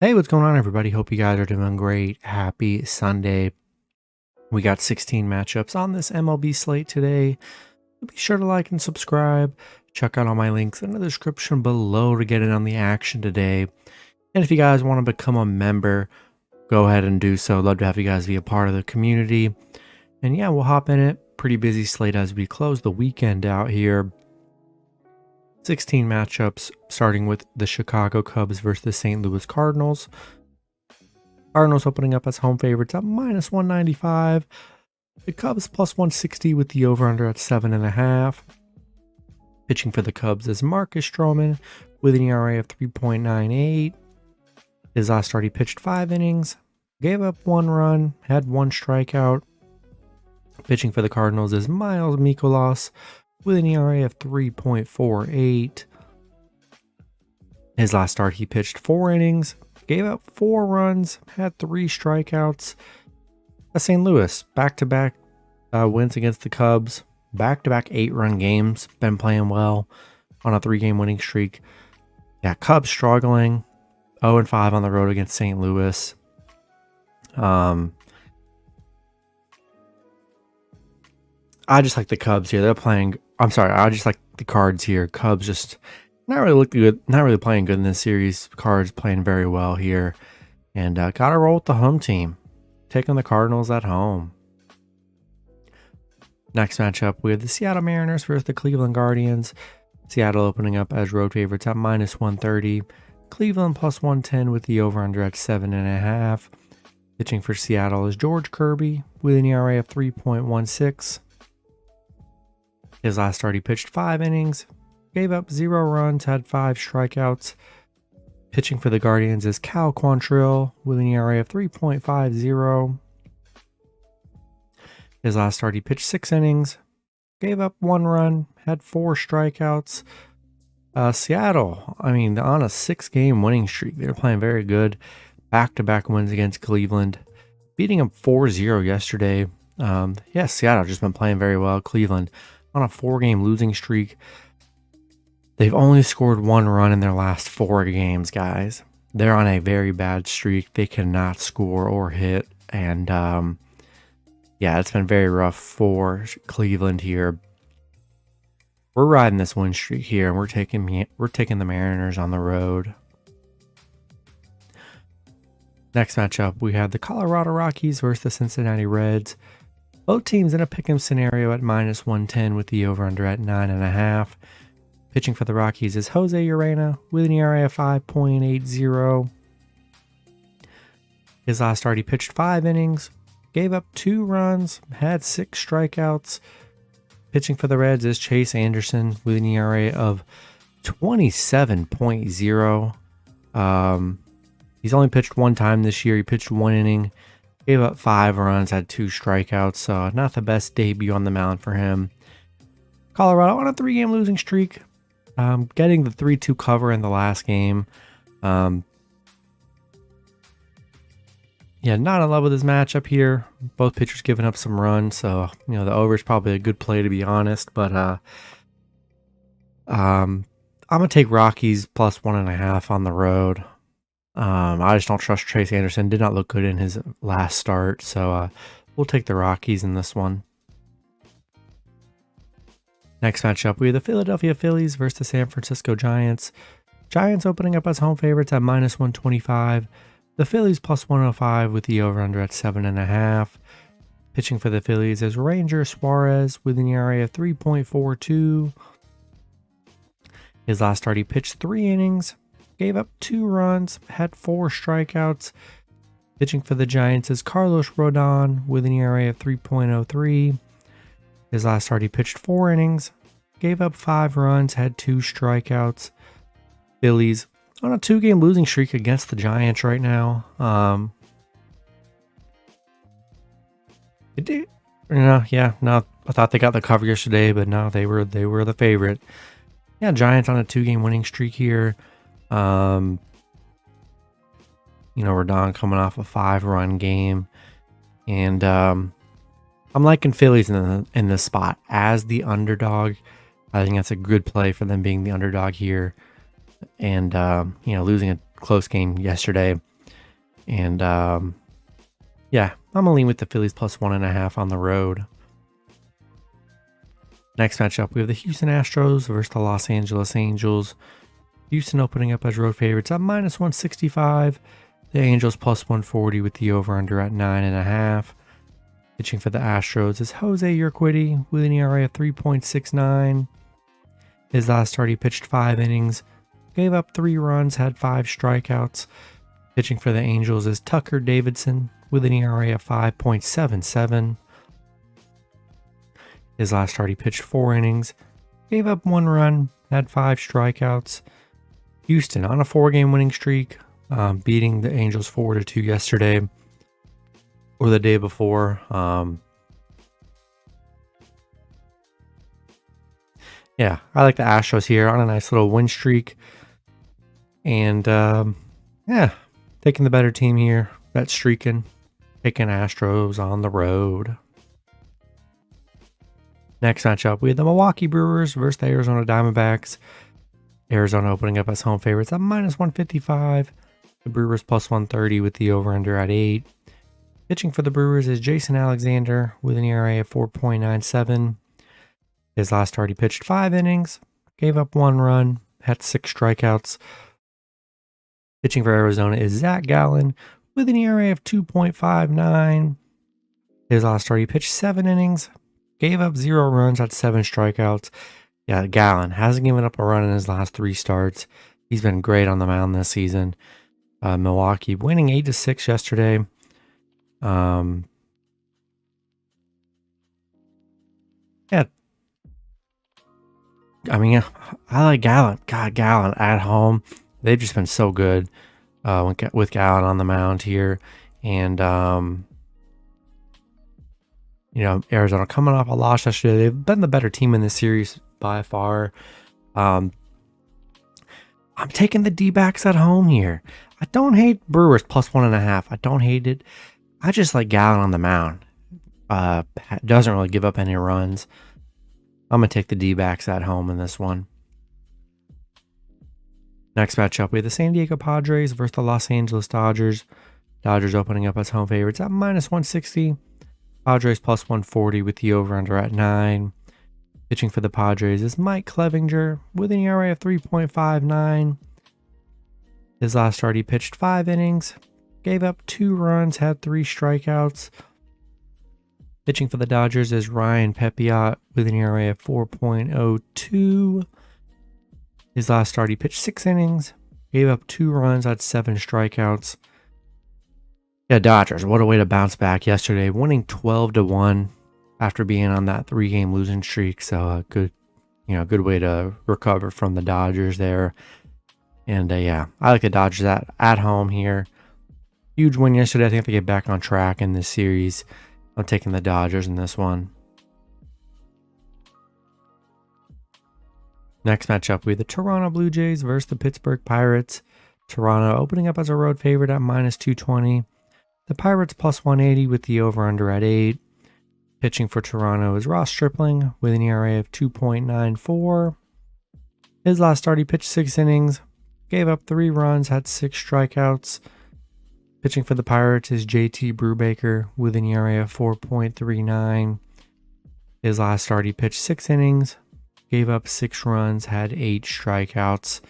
Hey, what's going on, everybody? Hope you guys are doing great. Happy Sunday. We got 16 matchups on this MLB slate today. Be sure to like and subscribe. Check out all my links in the description below to get in on the action today. And if you guys want to become a member, go ahead and do so. Love to have you guys be a part of the community. And yeah, we'll hop in it. Pretty busy slate as we close the weekend out here. 16 matchups, starting with the Chicago Cubs versus the St. Louis Cardinals. Cardinals opening up as home favorites at minus 195. The Cubs plus 160 with the over-under at 7.5. Pitching for the Cubs is Marcus Stroman with an ERA of 3.98. His last start, he pitched 5 innings, gave up 1 run, had 1 strikeout. Pitching for the Cardinals is Miles Mikolas with an ERA of 3.48. His last start, he pitched 4 innings, gave up 4 runs, had 3 strikeouts. St. Louis, back-to-back wins against the Cubs, back-to-back 8-run games, been playing well on a 3-game winning streak. Yeah, Cubs struggling, 0-5 on the road against St. Louis. I just like the Cubs here. I just like the Cards here. Cubs just not really looking good, not really playing good in this series. Cards playing very well here. And got to roll with the home team. Taking the Cardinals at home. Next matchup, we have the Seattle Mariners versus the Cleveland Guardians. Seattle opening up as road favorites at minus 130. Cleveland plus 110 with the over-under at 7.5. Pitching for Seattle is George Kirby with an ERA of 3.16. His last start, he pitched 5 innings, gave up 0 runs, had 5 strikeouts. Pitching for the Guardians is Cal Quantrill with an ERA of 3.50. His last start, he pitched 6 innings, gave up 1 run, had 4 strikeouts. Seattle, on a 6-game winning streak. They're playing very good. Back-to-back wins against Cleveland, beating them 4-0 yesterday. Seattle just been playing very well. Cleveland on a 4-game losing streak. They've only scored 1 run in their last 4 games, guys. They're on a very bad streak. They cannot score or hit. And it's been very rough for Cleveland here. We're riding this win streak here, and we're taking the Mariners on the road. Next matchup, we have the Colorado Rockies versus the Cincinnati Reds. Both teams in a pick'em scenario at minus 110 with the over-under at 9.5. Pitching for the Rockies is Jose Urena with an ERA of 5.80. His last start, he pitched 5 innings, gave up 2 runs, had 6 strikeouts. Pitching for the Reds is Chase Anderson with an ERA of 27.0. He's only pitched 1 time this year. He pitched 1 inning, gave up 5 runs, had 2 strikeouts, so not the best debut on the mound for him. Colorado on a 3-game losing streak, getting the 3-2 cover in the last game. Not in love with his matchup here. Both pitchers giving up some runs, so the over is probably a good play, to be honest. But I'm gonna take Rockies plus 1.5 on the road. I just don't trust Chase Anderson. Did not look good in his last start, so we'll take the Rockies in this one. Next matchup, we have the Philadelphia Phillies versus the San Francisco Giants. Giants opening up as home favorites at minus 125. The Phillies plus 105 with the over-under at 7.5. Pitching for the Phillies is Ranger Suarez with an ERA of 3.42. His last start, he pitched 3 innings, gave up 2 runs, had 4 strikeouts. Pitching for the Giants is Carlos Rodon with an ERA of 3.03. His last start, he pitched 4 innings, gave up 5 runs, had 2 strikeouts. Phillies on a 2-game losing streak against the Giants right now. I thought they got the cover yesterday, but no, they were the favorite. Yeah, Giants on a 2-game winning streak here. Rodon coming off a 5-run game, and I'm liking Phillies in this spot as the underdog. I think that's a good play for them being the underdog here, and losing a close game yesterday. And yeah, I'm gonna lean with the Phillies plus 1.5 on the road. Next matchup, we have the Houston Astros versus the Los Angeles Angels. Houston opening up as road favorites at minus 165. The Angels plus 140 with the over-under at 9.5. Pitching for the Astros is Jose Urquidy with an ERA of 3.69. His last start, he pitched 5 innings, gave up 3 runs, had 5 strikeouts. Pitching for the Angels is Tucker Davidson with an ERA of 5.77. His last start, he pitched 4 innings, gave up 1 run, had 5 strikeouts. Houston on a 4-game winning streak, beating the Angels 4-2 yesterday or the day before. Yeah, I like the Astros here on a nice little win streak. And yeah, taking the better team here. That's streaking. Taking Astros on the road. Next matchup, we have the Milwaukee Brewers versus the Arizona Diamondbacks. Arizona opening up as home favorites at minus 155. The Brewers plus 130 with the over-under at 8. Pitching for the Brewers is Jason Alexander with an ERA of 4.97. His last start, he pitched 5 innings, gave up 1 run, had 6 strikeouts. Pitching for Arizona is Zach Gallen with an ERA of 2.59. His last start, he pitched 7 innings, gave up 0 runs, had 7 strikeouts. Yeah, Gallen hasn't given up a run in his last 3 starts. He's been great on the mound this season. Milwaukee winning 8-6 yesterday. Yeah, I mean, I like Gallen. God, Gallen at home. They've just been so good with Gallen on the mound here. And, you know, Arizona coming off a loss yesterday. They've been the better team in this series by far. I'm taking the D-backs at home here. I don't hate Brewers plus 1.5. I don't hate it. I just like Gallen on the mound. Doesn't really give up any runs. I'm going to take the D-backs at home in this one. Next matchup, we have the San Diego Padres versus the Los Angeles Dodgers. Dodgers opening up as home favorites at minus 160. Padres plus 140 with the over-under at 9. Pitching for the Padres is Mike Clevinger with an ERA of 3.59. His last start, he pitched 5 innings, gave up 2 runs, had 3 strikeouts. Pitching for the Dodgers is Ryan Pepiot with an ERA of 4.02. His last start, he pitched 6 innings, gave up 2 runs, had 7 strikeouts. Yeah, Dodgers, what a way to bounce back yesterday, winning 12-1 after being on that 3-game losing streak. So good way to recover from the Dodgers there. And yeah, I like the Dodgers at home here. Huge win yesterday. I think they get back on track in this series. I'm taking the Dodgers in this one. Next matchup, we have the Toronto Blue Jays versus the Pittsburgh Pirates. Toronto opening up as a road favorite at minus 220. The Pirates plus 180 with the over-under at 8. Pitching for Toronto is Ross Stripling with an ERA of 2.94. His last start, he pitched 6 innings, gave up 3 runs, had 6 strikeouts. Pitching for the Pirates is JT Brubaker with an ERA of 4.39. His last start, he pitched 6 innings, gave up 6 runs, had 8 strikeouts.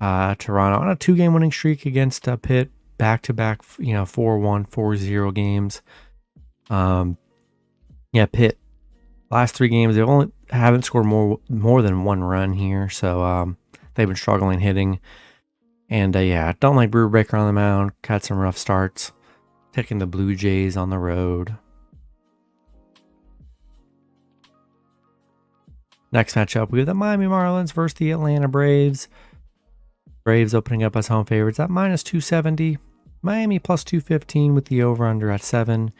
Toronto on a 2-game winning streak against Pitt, back-to-back, 4-1, 4-0 games. Yeah, Pitt, last 3 games, they only haven't scored more than 1 run here, so they've been struggling hitting. And yeah, don't like Brubaker on the mound. Had some rough starts. Taking the Blue Jays on the road. Next matchup, we have the Miami Marlins versus the Atlanta Braves. Braves opening up as home favorites at minus 270. Miami plus 215 with the over-under at 7.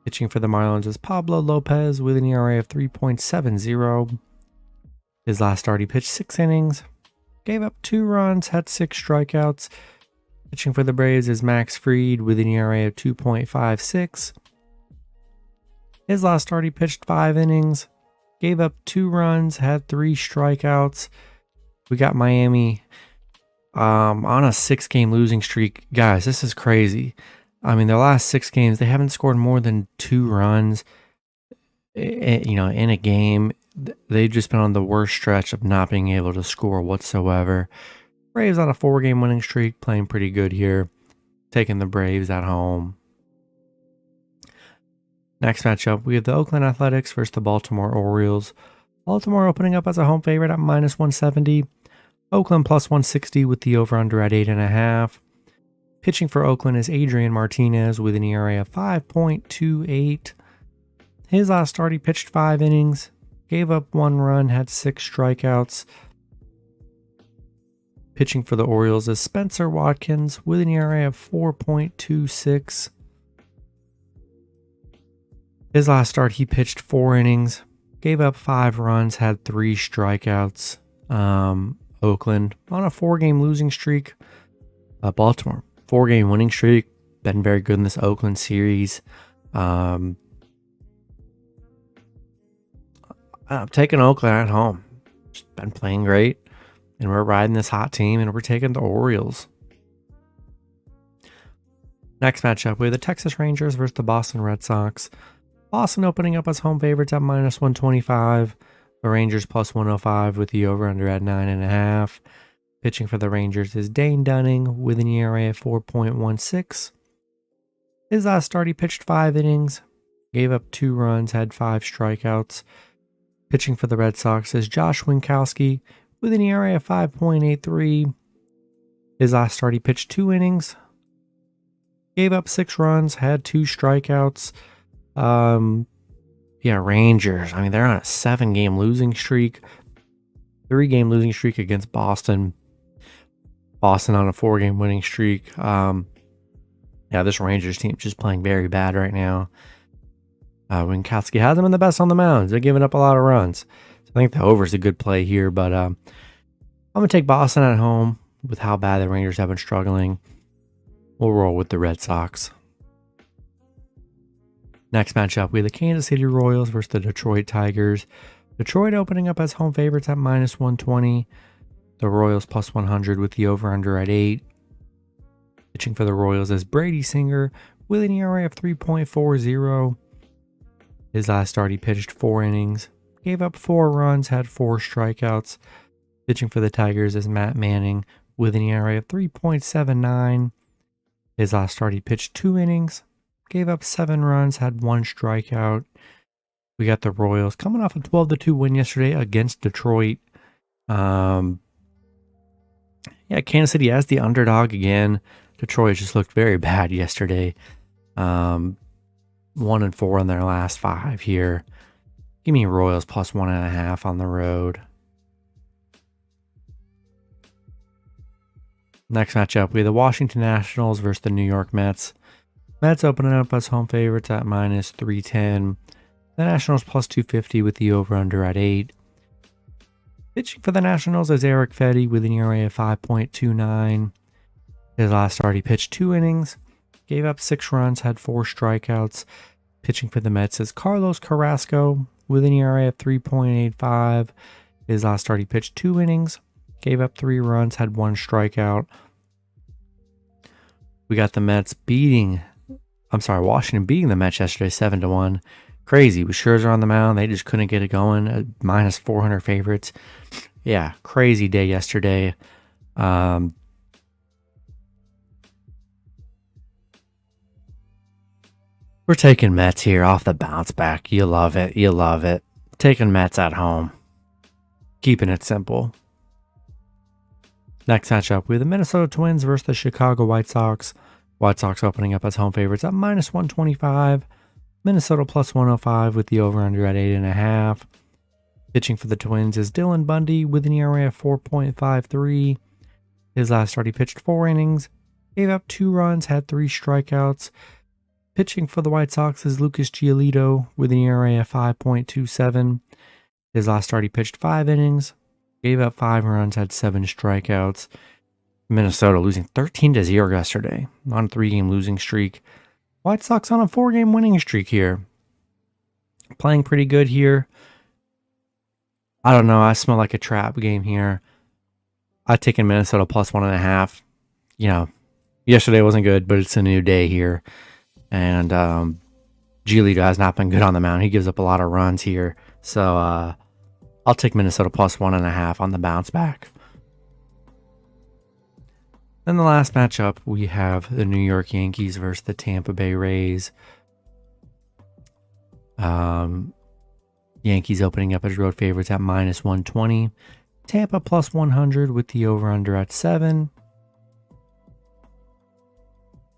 Pitching for the Marlins is Pablo Lopez with an ERA of 3.70. His last start, he pitched 6 innings, gave up 2 runs, had 6 strikeouts. Pitching for the Braves is Max Fried with an ERA of 2.56. His last start, he pitched 5 innings, gave up 2 runs, had 3 strikeouts. We got Miami On a 6-game losing streak. Guys, this is crazy. I mean, their last 6 games, they haven't scored more than 2 runs, in a game. They've just been on the worst stretch of not being able to score whatsoever. Braves on a 4-game winning streak, playing pretty good here. Taking the Braves at home. Next matchup, we have the Oakland Athletics versus the Baltimore Orioles. Baltimore opening up as a home favorite at minus 170. Oakland plus 160 with the over-under at 8.5. Pitching for Oakland is Adrian Martinez with an ERA of 5.28. His last start, he pitched 5 innings, gave up 1 run, had 6 strikeouts. Pitching for the Orioles is Spencer Watkins with an ERA of 4.26. His last start, he pitched 4 innings, gave up 5 runs, had 3 strikeouts. Oakland on a 4-game losing streak. Baltimore, 4-game winning streak. Been very good in this Oakland series. I'm taking Oakland at home. Just been playing great. And we're riding this hot team, and we're taking the Orioles. Next matchup, we have the Texas Rangers versus the Boston Red Sox. Boston opening up as home favorites at minus 125. The Rangers plus 105 with the over-under at 9.5. Pitching for the Rangers is Dane Dunning with an ERA of 4.16. His last start, he pitched 5 innings, gave up 2 runs, had 5 strikeouts. Pitching for the Red Sox is Josh Winkowski with an ERA of 5.83. His last start, he pitched 2 innings, gave up 6 runs, had 2 strikeouts. Rangers. I mean, they're on a 7-game losing streak. 3-game losing streak against Boston. Boston on a 4-game winning streak. This Rangers team just playing very bad right now. Winkowski hasn't been the best on the mound. They're giving up a lot of runs. So I think the over is a good play here, but I'm going to take Boston at home with how bad the Rangers have been struggling. We'll roll with the Red Sox. Next matchup, we have the Kansas City Royals versus the Detroit Tigers. Detroit opening up as home favorites at minus 120. The Royals plus 100 with the over-under at 8. Pitching for the Royals is Brady Singer with an ERA of 3.40. His last start, he pitched 4 innings, gave up 4 runs, had 4 strikeouts. Pitching for the Tigers is Matt Manning with an ERA of 3.79. His last start, he pitched 2 innings, gave up 7 runs, had 1 strikeout. We got the Royals coming off a 12-2 win yesterday against Detroit. Kansas City as the underdog again. Detroit just looked very bad yesterday. 1-4 in their last 5 here. Give me Royals plus 1.5 on the road. Next matchup, we have the Washington Nationals versus the New York Mets. Mets opening up as home favorites at minus 310. The Nationals plus 250 with the over-under at 8. Pitching for the Nationals is Eric Fetty with an ERA of 5.29. His last start, he pitched 2 innings, gave up 6 runs, had 4 strikeouts. Pitching for the Mets is Carlos Carrasco with an ERA of 3.85. His last start, he pitched 2 innings, gave up 3 runs, had 1 strikeout. We got the Washington beating the Mets yesterday 7-1. Crazy. With Scherzer on the mound, they just couldn't get it going. Minus 400 favorites. Yeah, crazy day yesterday. We're taking Mets here off the bounce back. You love it. You love it. Taking Mets at home. Keeping it simple. Next matchup, we have the Minnesota Twins versus the Chicago White Sox. White Sox opening up as home favorites at minus 125. Minnesota plus 105 with the over-under at 8.5. Pitching for the Twins is Dylan Bundy with an ERA of 4.53. His last start, he pitched 4 innings, gave up 2 runs, had 3 strikeouts. Pitching for the White Sox is Lucas Giolito with an ERA of 5.27. His last start, he pitched 5 innings, gave up 5 runs, had 7 strikeouts. Minnesota losing 13-0 yesterday on a 3-game losing streak. White Sox on a 4-game winning streak here. Playing pretty good here. I don't know. I smell like a trap game here. I've taken Minnesota plus 1.5. You know, yesterday wasn't good, but it's a new day here. And Giolito has not been good on the mound. He gives up a lot of runs here. So I'll take Minnesota plus 1.5 on the bounce back. Then the last matchup, we have the New York Yankees versus the Tampa Bay Rays. Yankees opening up as road favorites at minus 120. Tampa plus 100 with the over-under at 7.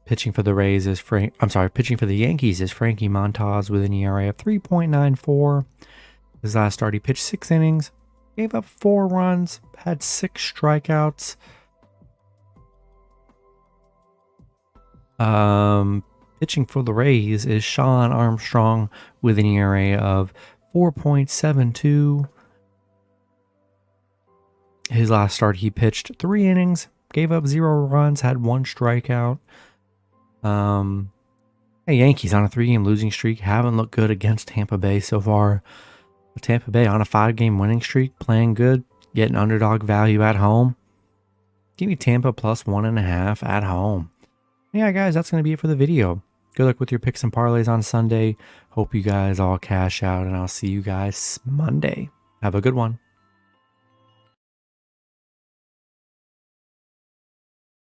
Pitching for the Yankees is Frankie Montas with an ERA of 3.94. His last start, he pitched 6 innings, gave up 4 runs, had 6 strikeouts. Pitching for the Rays is Sean Armstrong with an ERA of 4.72. His last start, he pitched 3 innings, gave up 0 runs, had 1 strikeout. Yankees on a 3-game losing streak, haven't looked good against Tampa Bay so far. But Tampa Bay on a 5-game winning streak, playing good, getting underdog value at home. Give me Tampa plus 1.5 at home. Yeah, guys, that's going to be it for the video. Good luck with your picks and parlays on Sunday. Hope you guys all cash out, and I'll see you guys Monday. Have a good one.